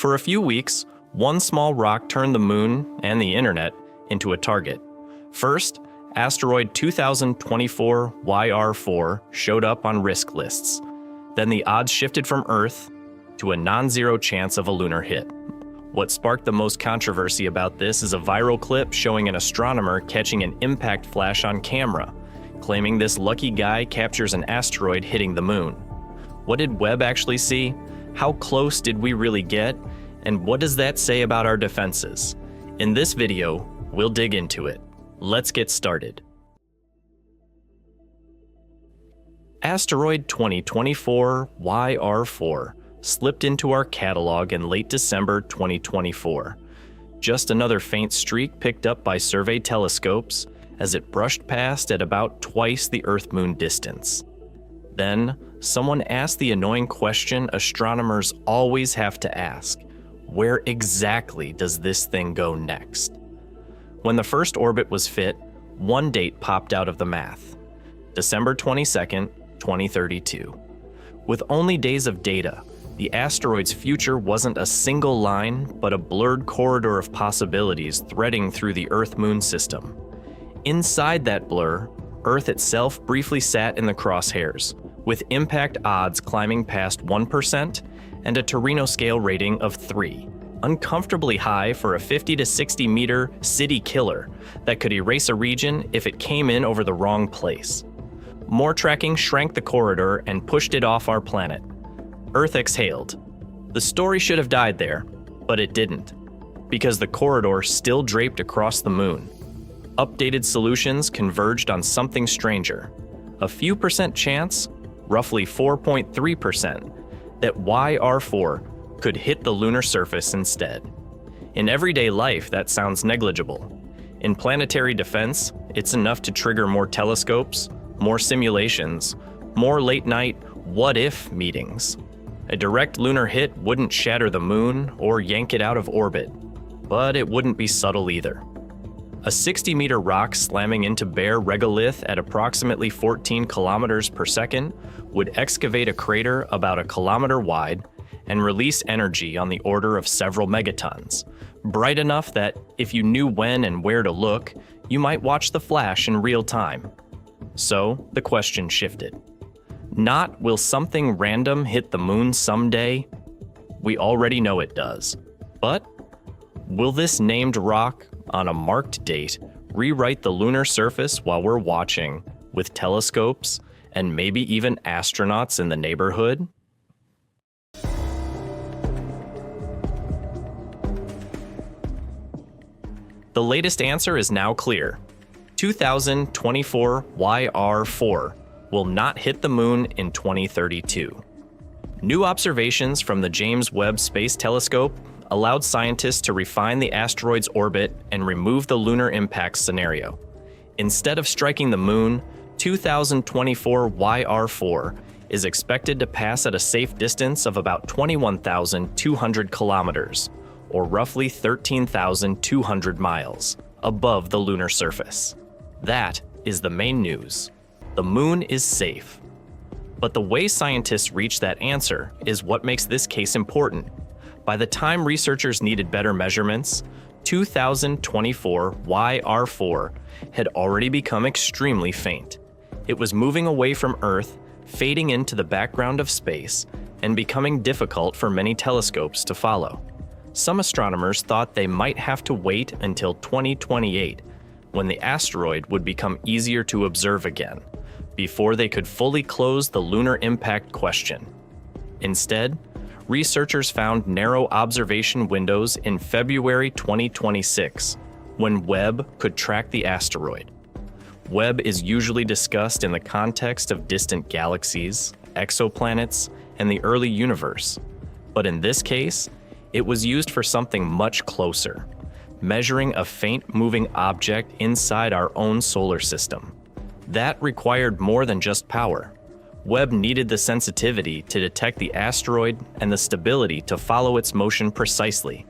For a few weeks, one small rock turned the moon and the internet into a target. First, asteroid 2024 YR4 showed up on risk lists. Then the odds shifted from Earth to a non-zero chance of a lunar hit. What sparked the most controversy about this is a viral clip showing an astronomer catching an impact flash on camera, claiming this lucky guy captures an asteroid hitting the moon. What did Webb actually see? How close did we really get? And what does that say about our defenses? In this video, we'll dig into it. Let's get started. Asteroid 2024 YR4 slipped into our catalog in late December 2024. Just another faint streak picked up by survey telescopes as it brushed past at about twice the Earth-Moon distance. Then, someone asked the annoying question astronomers always have to ask: where exactly does this thing go next? When the first orbit was fit, one date popped out of the math: December 22nd, 2032. With only days of data, the asteroid's future wasn't a single line, but a blurred corridor of possibilities threading through the Earth-Moon system. Inside that blur, Earth itself briefly sat in the crosshairs, with impact odds climbing past 1% and a Torino scale rating of 3, uncomfortably high for a 50 to 60 meter city killer that could erase a region if it came in over the wrong place. More tracking shrank the corridor and pushed it off our planet. Earth exhaled. The story should have died there, but it didn't, because the corridor still draped across the moon. Updated solutions converged on something stranger: a few percent chance, roughly 4.3%, that YR4 could hit the lunar surface instead. In everyday life, that sounds negligible. In planetary defense, it's enough to trigger more telescopes, more simulations, more late-night what-if meetings. A direct lunar hit wouldn't shatter the moon or yank it out of orbit, but it wouldn't be subtle either. A 60-meter rock slamming into bare regolith at approximately 14 kilometers per second would excavate a crater about a kilometer wide and release energy on the order of several megatons, bright enough that if you knew when and where to look, you might watch the flash in real time. So the question shifted. Not will something random hit the moon someday? We already know it does. But will this named rock, on a marked date, rewrite the lunar surface while we're watching, with telescopes and maybe even astronauts in the neighborhood? The latest answer is now clear. 2024 YR4 will not hit the moon in 2032. New observations from the James Webb Space Telescope allowed scientists to refine the asteroid's orbit and remove the lunar impact scenario. Instead of striking the moon, 2024 YR4 is expected to pass at a safe distance of about 21,200 kilometers, or roughly 13,200 miles, above the lunar surface. That is the main news. The moon is safe. But the way scientists reach that answer is what makes this case important. By the time researchers needed better measurements, 2024 YR4 had already become extremely faint. It was moving away from Earth, fading into the background of space, and becoming difficult for many telescopes to follow. Some astronomers thought they might have to wait until 2028, when the asteroid would become easier to observe again, before they could fully close the lunar impact question. Instead, researchers found narrow observation windows in February 2026, when Webb could track the asteroid. Webb is usually discussed in the context of distant galaxies, exoplanets, and the early universe. But in this case, it was used for something much closer, measuring a faint moving object inside our own solar system. That required more than just power. Webb needed the sensitivity to detect the asteroid and the stability to follow its motion precisely.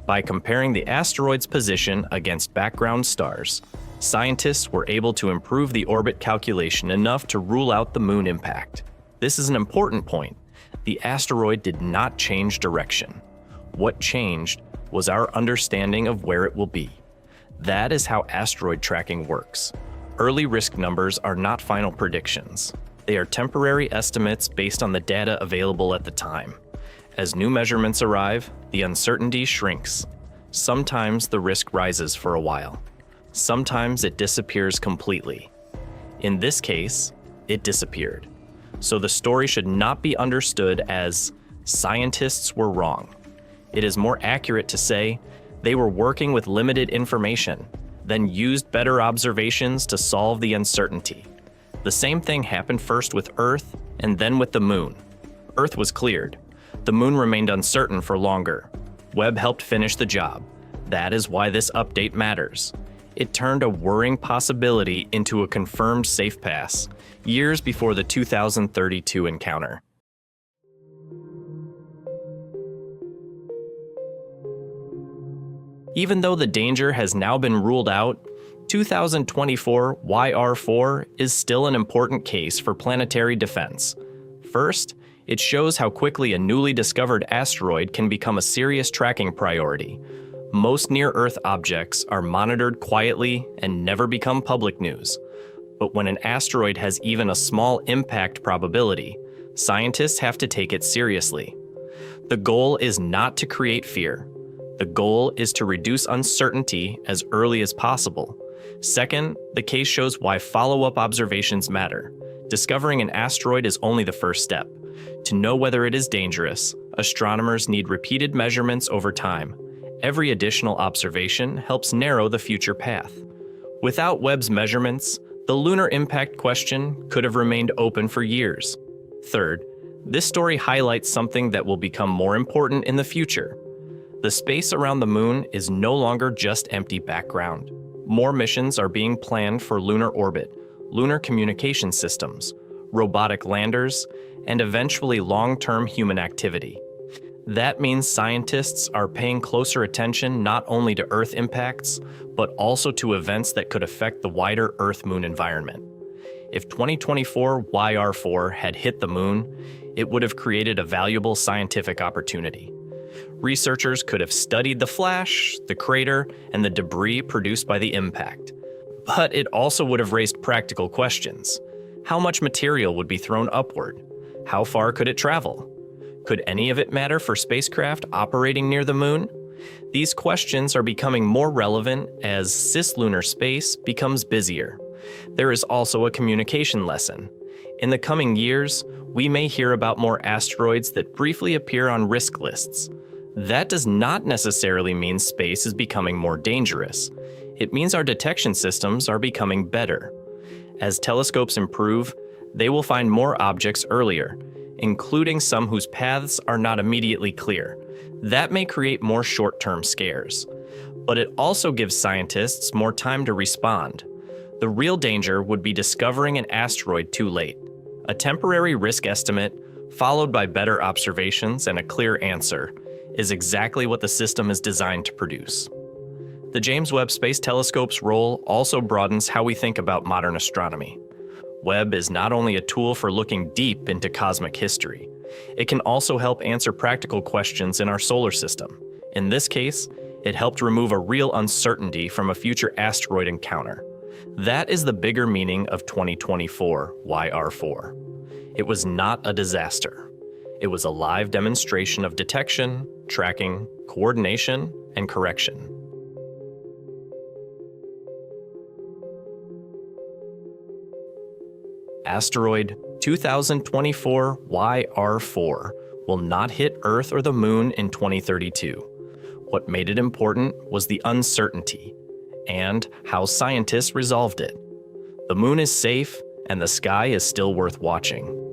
By comparing the asteroid's position against background stars, scientists were able to improve the orbit calculation enough to rule out the moon impact. This is an important point. The asteroid did not change direction. What changed was our understanding of where it will be. That is how asteroid tracking works. Early risk numbers are not final predictions. They are temporary estimates based on the data available at the time. As new measurements arrive, the uncertainty shrinks. Sometimes the risk rises for a while. Sometimes it disappears completely. In this case, it disappeared. So the story should not be understood as scientists were wrong. It is more accurate to say they were working with limited information, then used better observations to solve the uncertainty. The same thing happened first with Earth and then with the Moon. Earth was cleared. The Moon remained uncertain for longer. Webb helped finish the job. That is why this update matters. It turned a worrying possibility into a confirmed safe pass, years before the 2032 encounter. Even though the danger has now been ruled out, 2024 YR4 is still an important case for planetary defense. First, it shows how quickly a newly discovered asteroid can become a serious tracking priority. Most near-Earth objects are monitored quietly and never become public news. But when an asteroid has even a small impact probability, scientists have to take it seriously. The goal is not to create fear. The goal is to reduce uncertainty as early as possible. Second, the case shows why follow-up observations matter. Discovering an asteroid is only the first step. To know whether it is dangerous, astronomers need repeated measurements over time. Every additional observation helps narrow the future path. Without Webb's measurements, the lunar impact question could have remained open for years. Third, this story highlights something that will become more important in the future. The space around the Moon is no longer just empty background. More missions are being planned for lunar orbit, lunar communication systems, robotic landers, and eventually long-term human activity. That means scientists are paying closer attention not only to Earth impacts, but also to events that could affect the wider Earth-Moon environment. If 2024 YR4 had hit the Moon, it would have created a valuable scientific opportunity. Researchers could have studied the flash, the crater, and the debris produced by the impact. But it also would have raised practical questions. How much material would be thrown upward? How far could it travel? Could any of it matter for spacecraft operating near the Moon? These questions are becoming more relevant as cislunar space becomes busier. There is also a communication lesson. In the coming years, we may hear about more asteroids that briefly appear on risk lists. That does not necessarily mean space is becoming more dangerous. It means our detection systems are becoming better. As telescopes improve, they will find more objects earlier, including some whose paths are not immediately clear. That may create more short-term scares. But it also gives scientists more time to respond. The real danger would be discovering an asteroid too late. A temporary risk estimate, followed by better observations and a clear answer, is exactly what the system is designed to produce. The James Webb Space Telescope's role also broadens how we think about modern astronomy. Webb is not only a tool for looking deep into cosmic history, it can also help answer practical questions in our solar system. In this case, it helped remove a real uncertainty from a future asteroid encounter. That is the bigger meaning of 2024 YR4. It was not a disaster. It was a live demonstration of detection, tracking, coordination, and correction. Asteroid 2024 YR4 will not hit Earth or the Moon in 2032. What made it important was the uncertainty and how scientists resolved it. The Moon is safe, and the sky is still worth watching.